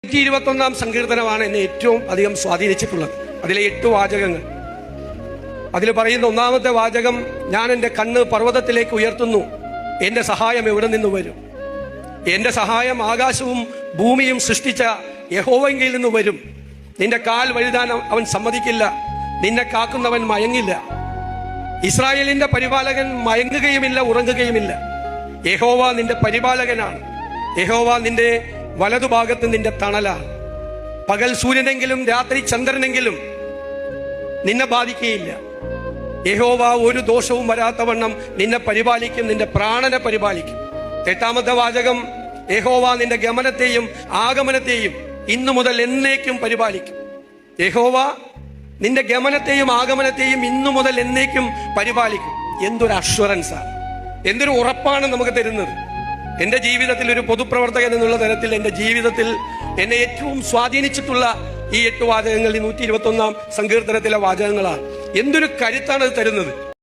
121 സങ്കീർത്തനമാണ് എന്നെ ഏറ്റവും അധികം സ്വാധീനിച്ചിട്ടുള്ളത്. അതിലെ 8 വാചകങ്ങൾ. അതിൽ പറയുന്ന ഒന്നാമത്തെ വാചകം, ഞാൻ എൻ്റെ കണ്ണ് പർവ്വതത്തിലേക്ക് ഉയർത്തുന്നു, എൻ്റെ സഹായം എവിടെ നിന്ന് വരും? എൻ്റെ സഹായം ആകാശവും ഭൂമിയും സൃഷ്ടിച്ച യഹോവയിൽ നിന്ന് വരും. നിന്റെ കാൽ വഴുതാൻ അവൻ സമ്മതിക്കില്ല, നിന്നെ കാക്കുന്നവൻ മയങ്ങില്ല. ഇസ്രായേലിന്റെ പരിപാലകൻ മയങ്ങുകയുമില്ല, ഉറങ്ങുകയുമില്ല. യഹോവ നിന്റെ പരിപാലകനാണ്. യഹോവ നിന്റെ വലതുഭാഗത്ത് നിന്റെ തണലാണ്. പകൽ സൂര്യനെങ്കിലും രാത്രി ചന്ദ്രനെങ്കിലും നിന്നെ ബാധിക്കുകയില്ല. യഹോവ ഒരു ദോഷവും വരാത്തവണ്ണം നിന്നെ പരിപാലിക്കും, നിന്റെ പ്രാണനെ പരിപാലിക്കും. 8ാമത്തെ വാചകം, യഹോവ നിന്റെ ഗമനത്തെയും ആഗമനത്തെയും ഇന്നു മുതൽ എന്നേക്കും പരിപാലിക്കും. യഹോവ നിന്റെ ഗമനത്തെയും ആഗമനത്തെയും ഇന്നു മുതൽ എന്നേക്കും പരിപാലിക്കും. എന്തൊരു അഷ്വറൻസാണ്, എന്തൊരു ഉറപ്പാണ് നമുക്ക് തരുന്നത്. എൻ്റെ ജീവിതത്തിൽ ഒരു പൊതുപ്രവർത്തകൻ എന്നുള്ള തരത്തിൽ എൻ്റെ ജീവിതത്തിൽ എന്നെ ഏറ്റവും സ്വാധീനിച്ചിട്ടുള്ള ഈ 8 വാചകങ്ങൾ ഈ 121 സങ്കീർത്തനത്തിലെ വാചകങ്ങളാണ്. എന്തൊരു കരുത്താണ് അത് തരുന്നത്.